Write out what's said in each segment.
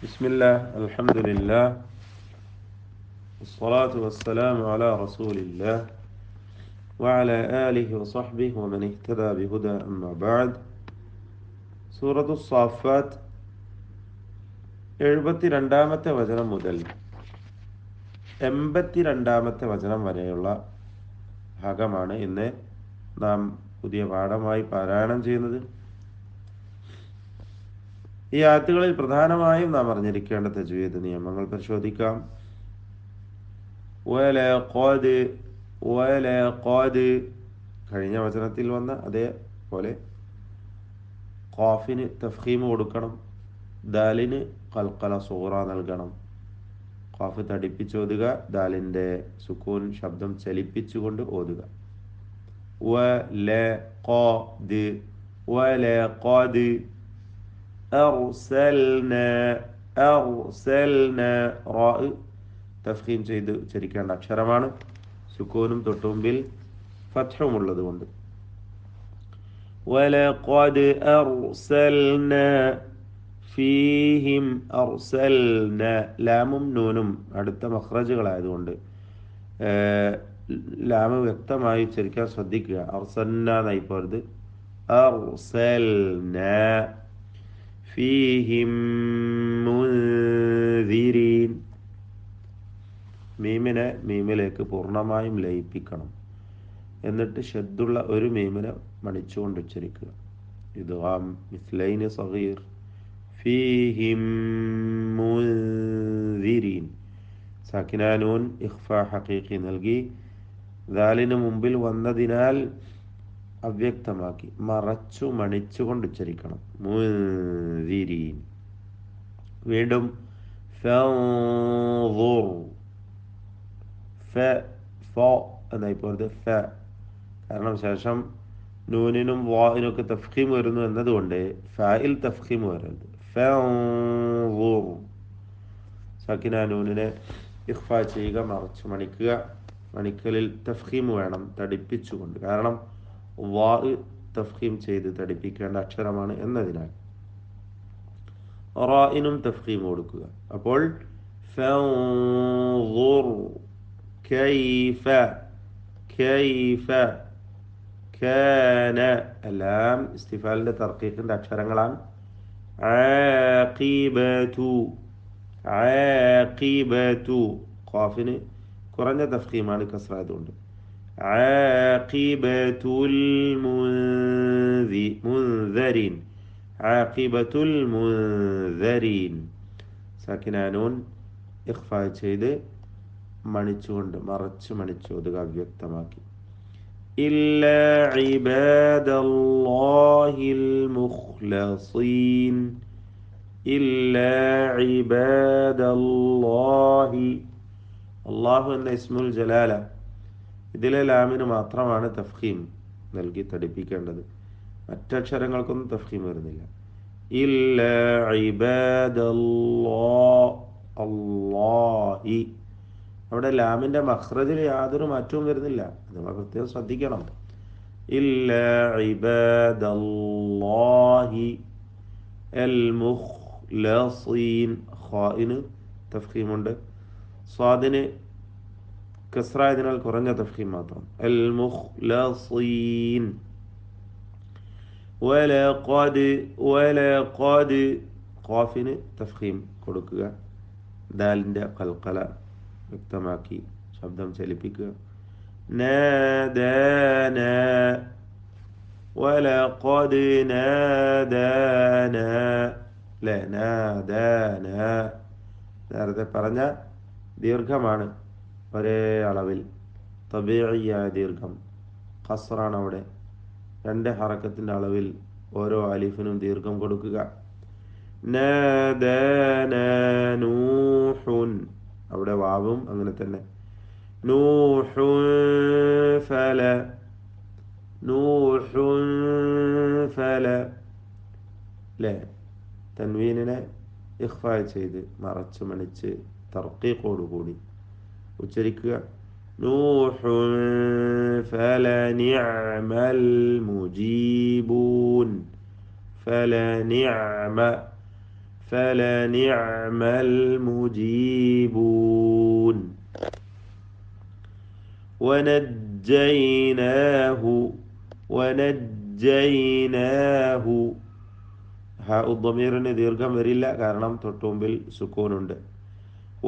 بسم الله الحمد لله والصلاة والسلام على رسول الله وعلى آله وصحبه ومن اهتدى بهدى أما بعد സൂറത്തു സാഫാത്ത് 72-ാമത്തെ വചനം മുതൽ 82-ാമത്തെ വചനം വരെയുള്ള ഭാഗമാണ് ഇന്ന് നാം പുതിയ പാഠമായി പാരായണം ചെയ്യുന്നത്. ഈ ആയത്തുകളിൽ പ്രധാനമായും നാം അറിഞ്ഞിരിക്കേണ്ട തജ്വീദ് നിയമങ്ങൾ പരിശോധിക്കാം. കഴിഞ്ഞ വചനത്തിൽ വന്ന അതേപോലെ ഖാഫിന് തഫ്ഖീം കൊടുക്കണം, ദാലിന് ഖൽഖല സൂറ നൽകണം. ഖാഫ് തടിപ്പിച്ചോതുക, ദാലിൻ്റെ സുക്കൂൻ ശബ്ദം ചലിപ്പിച്ചുകൊണ്ട് ഓതുക. വലഖദ് അർസൽനാ റാ തഫ്ഖീം ചെയ്ത് ഉച്ചരിക്കേണ്ട അക്ഷരമാണ്. സുക്കൂനും തൊട്ടുമുമ്പിൽ ഫത്ഹും ഉള്ളതുകൊണ്ട്. വലഖദ് അർസൽനാ ഫീഹിം അർസൽനാ, ലാമും നൂനും അടുത്ത മഖ്റജുകളായതുകൊണ്ട് ലാമ് വ്യക്തമായി ഉച്ചരിക്കാൻ ശ്രദ്ധിക്കുക. അർസൽനാ എന്നായി പോരുത്. അർസൽനാ ഫീഹിം മുൻദിരീൻ. മീമിനെ മീമിലേക്ക് പൂർണ്ണമായും ലയിപ്പിക്കണം. എന്നിട്ട് ഷദ്ദുള്ള ഒരു മീമിനെ മണിച്ചുകൊണ്ട് ഉച്ചരിക്കുക. ഇദ്ഗാം മിസ്ലൈനി സഗീർ. ഫീഹിം മുൻദിരീൻ. സാക്കിനാ നൂൻ ഇഖ്ഫാ ഹഖീഖി നൽകി ദാലിന് മുമ്പിൽ വന്നതിനാൽ അവ്യക്തമാക്കി മറച്ചു മണിച്ചുകൊണ്ട് ഉച്ചരിക്കണം. മുൻദിരീൻ. വീണ്ടും ഫൻദുർ എന്നായി പോയത് ഫ, കാരണം ശേഷം നൂനിനും വാഇനൊക്കെ തഫ്ഖീം വരുന്നു എന്നതുകൊണ്ട് ഫായിൽ തഫ്ഖീം വരരുത്. ഫൻദുർ. സാക്കിനാ നൂനിനെ ഇഖ്ഫാ ചെയ്യുക, മറച്ചു മണിക്കുക. മണിക്കലിൽ തഫ്ഖീം വേണം, തടിപ്പിച്ചുകൊണ്ട്. കാരണം വാ തഫ്ഖീം ചെയ്ത് തടിപ്പിക്കേണ്ട അക്ഷരമാണ് എന്നതിനാൽ. റാഇനും തഫ്ഖീം കൊടുക്കുക. അപ്പോൾ ഫൻദുർ കൈഫ കാന, എല്ലാം ഇസ്തിഫാലിന്റെ തർക്കീഖിന്റെ അക്ഷരങ്ങളാണ്. ആഖിബതു ഖാഫിന് കുറഞ്ഞ തഫ്ഖീമാണ് കസ്റായതുകൊണ്ട്. ആഖിബത്തുൽ മുൻദരീൻ. ആഖിബത്തുൽ മുൻദരീൻ. സാക്കിനാ നൂൻ ഇഖ്ഫാ ചെയ്ത് മണിച്ചുകൊണ്ട് മറച്ച് മണിച്ചോതുക, അവ്യക്തമാക്കി. ഇല്ലാ ഇബാദല്ലാഹിൽ മുഖ്ലസീൻ. ഇല്ലാ ഇബാദല്ലാഹി. അല്ലാഹു എന്ന ഇസ്മുൽ ജലാല, ഇതിലെ ലാമിന് മാത്രമാണ് തഫ്ഖീം നൽകി തടിപ്പിക്കേണ്ടത്. മറ്റക്ഷരങ്ങൾക്കൊന്നും തഫ്ഖീം വരുന്നില്ല. ഇല്ലാ ഇബാദല്ലാഹി. അവിടെ ലാമിന്റെ മഖ്റജിൽ യാതൊരു മാറ്റവും വരുന്നില്ല. നമ്മൾ പ്രത്യേകം ശ്രദ്ധിക്കണം. ഇല്ലാ ഇബാദല്ലാഹി അൽ മുഖ്ലസീൻ. ഖാഇന് തഫ്ഖീമുണ്ട്, സ്വാദിന് കസ്റായതിനാൽ കുറഞ്ഞ തഫ്ഖീം മാത്രം. അൽ മുഖ്ലസീൻ. വലഖദ് ഖാഫിന് തഫ്ഖീം കൊടുക്കുക, ദാലിന്റെ ഖൽഖല വ്യക്തമാക്കി ശബ്ദം ചലിപ്പിക്കുക. നാദാനാ വലഖദ് നാദാനാ. നാദാനാ നേരത്തെ പറഞ്ഞ ദീർഘമാണ്, ഒരേ അളവിൽ തബീഇയായ ദീർഘം. ഖസ്റാണ് അവിടെ. 2 ഹറക്കത്തിൻ്റെ അളവിൽ ഓരോ അലിഫിനും ദീർഘം കൊടുക്കുക. നാദാനാ നൂഹുൻ. അവിടെ വാവും അങ്ങനെ തന്നെ. നൂഹുൻ ഫല. തൻവീനിനെ ഇഖ്ഫാ ചെയ്ത് മറച്ചു മണിച്ച് തർക്കീഖോടുകൂടി ഉച്ചരിക്കുക. നൂഹുൻ ഫലനിഅമൽ മുജീബൂൻ. ഫലനിഅമ فلنعم المجيبون ونجيناه ونجيناه ഹാ ഉദ്ദമീറിന് ദീർഘം വരില്ല, കാരണം തൊട്ടുമുമ്പിൽ സുക്കൂനുണ്ട്.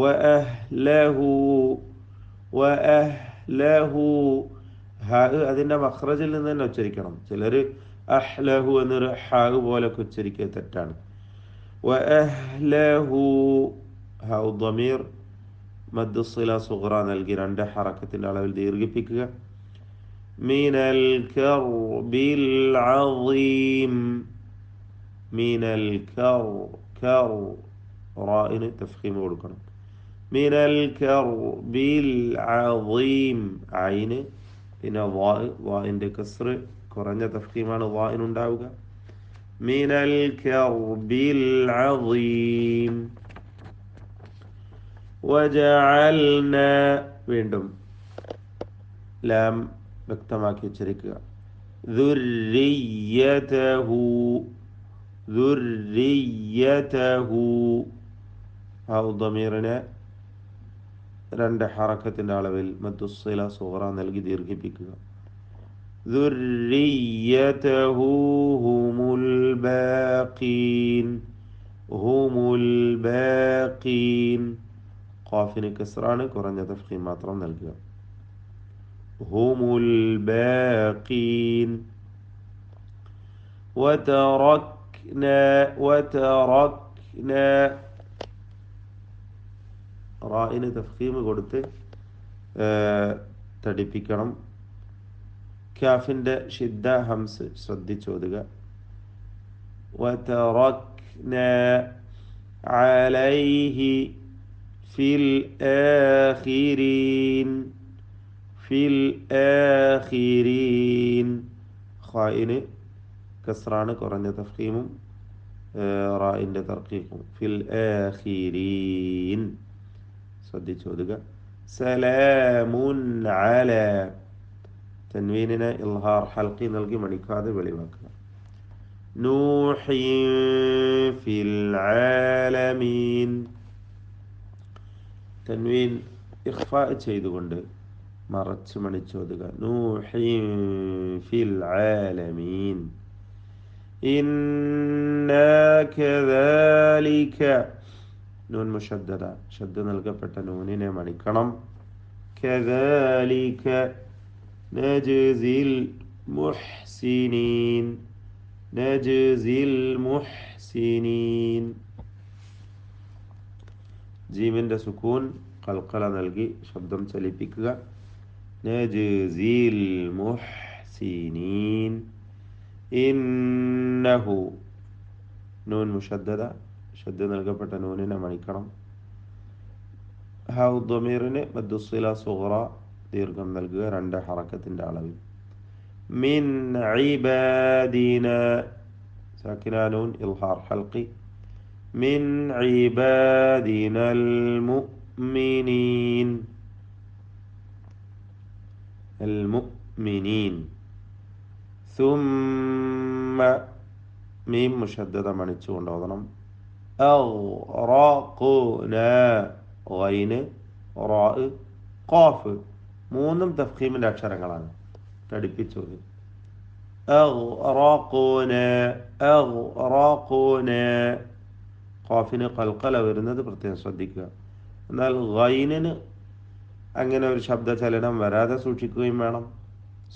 വഅഹ്ലഹു വഅഹ്ലഹു ഹാ അതിൻ്റെ മഖ്റജിൽ നിന്ന് തന്നെ ഉച്ചരിക്കണം. ചിലർ അഹ്ലഹു എന്നൊരു ഹാ പോലൊക്കെ ഉച്ചരിക്കുക തെറ്റാണ്. വഅഹ്ലഹു ഹാ ഉദ്ദമീർ മദ്ദുസ്സില സുഗ്റ നൽകി 2 ഹറക്കത്തിൻ്റെ അളവിൽ ദീർഘിപ്പിക്കുക. മിനൽ കർബിൽ അളീം മിനൽ കർ റായിന് തഫ്ഖീം കൊടുക്കണം. മിനൽ കർബിൽ അളീം ഐന് പിന്നെ വാഇൻ്റെ കസ്ർ കുറഞ്ഞ തഫ്ഖീമാണ് വാഇനുണ്ടാവുക. മിനൽ കർബിൽ അളീം വജഅൽന വീണ്ടും ലാം വ്യക്തമാക്കി ഉച്ചരിക്കുക. ദുർരിയതഹു ദുർരിയതഹു ആ ദമീറിനെ 2 ഹറക്കത്തിൻ്റെ അളവിൽ മദ്ദുസ്സില സുഗ്റ നൽകി ദീർഘിപ്പിക്കുക. ദുർരിയതഹു ഹുമുൽ ബാഖീൻ ഹുമുൽ ബാഖീൻ ഖാഫിന് കസ്റാണ്, കുറഞ്ഞ തഫ്ഖീം മാത്രം നൽകുക. ഹുമുൽ ബാഖീൻ വതറക്ന റായിന് തഫ്ഖീം കൊടുത്ത് തടിപ്പിക്കണം. കാഫിൻ്റെ ഷിദ്ദ ഹംസ് ശ്രദ്ധിച്ചോതുക. വതറക്ന അലൈഹി ഫിൽ ആഖിരീൻ ഖായിന് കസ്റാണ്, കുറഞ്ഞ തഫ്ഖീമും റായിൻ്റെ തർക്കീഖും. ഫിൽ ആഖിരീൻ ശ്രദ്ധിച്ചോതുക. സലാമുൻ അല തൻവീനിനെ ഇൽഹാർ ഹൽഖി നൽകി മണിക്കാതെ വെളിവാക്കുക. നൂഹിൻ ഫിൽ ആലമീൻ തൻവീൻ ഇഖ്ഫാ ചെയ്തുകൊണ്ട് മറച്ച് മണിച്ചോതുക. നൂഹിൻ ഫിൽ ആലമീൻ ഇന്നാ കദാലിക നൂൻ മുഷദ്ദദ ശബ്ദ നൽകപ്പെട്ട നൂനിനെ മണിക്കണം. കദാലിക നജ്സിൽ മുഹ്സിനീൻ നജ്സിൽ മുഹ്സിനീൻ ജീമിൻ്റെ സുക്കൂൻ ഖൽഖല നൽകി ശബ്ദം ചലിപ്പിക്കുക. നജ്സിൽ മുഹ്സിനീൻ ഇന്നഹു നൂൻ മുഷദ്ദദ ശബ്ദ നൽകപ്പെട്ട നൂനിനെ മണിക്കണം. ഹാ ദമീറിന് മദ്ദുസ്സില സുഗ്റ ദീർഘം നൽകുക 2 ഹറക്കത്തിൻ്റെ അളവിൽ. മിൻ ഇബാദിന സാക്കിന നൂൻ ഇൽഹാർ ഹൽഖി മിൻ ഇബാദിനൽ മുഅ്മിനീൻ അൽ മുഅ്മിനീൻ സുമ്മ മീം മുഷദ്ദദ മണിച്ചുകൊണ്ട് ഓതണം. അഗ്റഖ്ന ഗൈന് റാ ഖാഫ് 3 തഫ്ഖീമിൻ്റെ അക്ഷരങ്ങളാണ്. തടിപ്പിച്ചോത്. അഗ്റഖ്ന ഖാഫിന് ഖൽഖല വരുന്നത് പ്രത്യേകം ശ്രദ്ധിക്കുക. എന്നാൽ ഗൈനിന് അങ്ങനെ ഒരു ശബ്ദ ചലനം വരാതെ സൂക്ഷിക്കുകയും വേണം.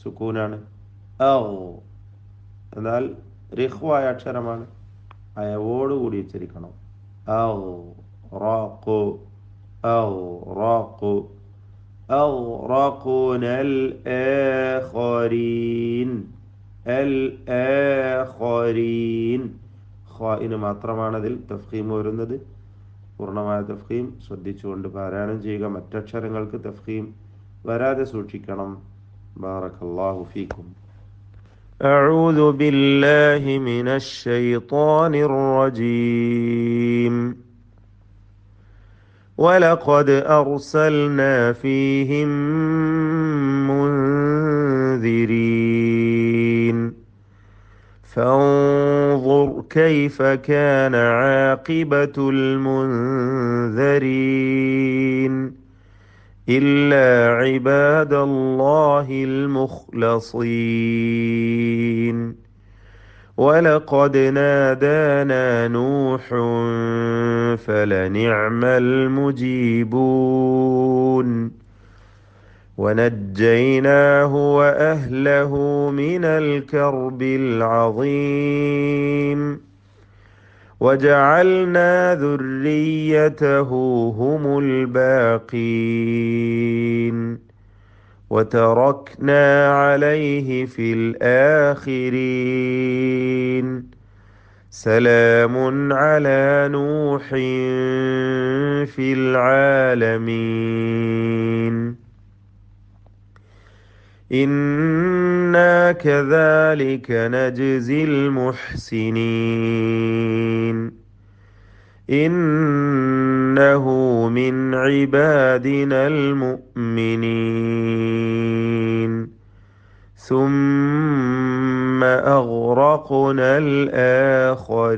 സുക്കൂനാണ്. എന്നാൽ റിഖ്വായ അക്ഷരമാണ്, അയവോടുകൂടി ഉച്ചരിക്കണം. ഖാഇന് മാത്രമാണ് അതിൽ തഫ്ഖീം വരുന്നത്. പൂർണ്ണമായ തഫ്ഖീം ശ്രദ്ധിച്ചുകൊണ്ട് പാരായണം ചെയ്യുക. മറ്റക്ഷരങ്ങൾക്ക് തഫ്ഖീം വരാതെ സൂക്ഷിക്കണം. ബാറകല്ലാഹു ഫീക്കും. أعوذ بالله من الشيطان الرجيم ولقد أرسلنا فيهم منذرين فانظر فانظر كيف كان عاقبة المنذرين إلا عباد الله المخلصين ولقد نادانا نوح فلنعم المجيبون ونجيناه وأهله من الكرب العظيم وجعلنا ذريته هم الباقين وتركنا عليه في الآخرين سلام على نوح في العالمين إنا كذلك نجزي المحسنين إنه من عبادنا المؤمنين ثم أغرقنا الآخرين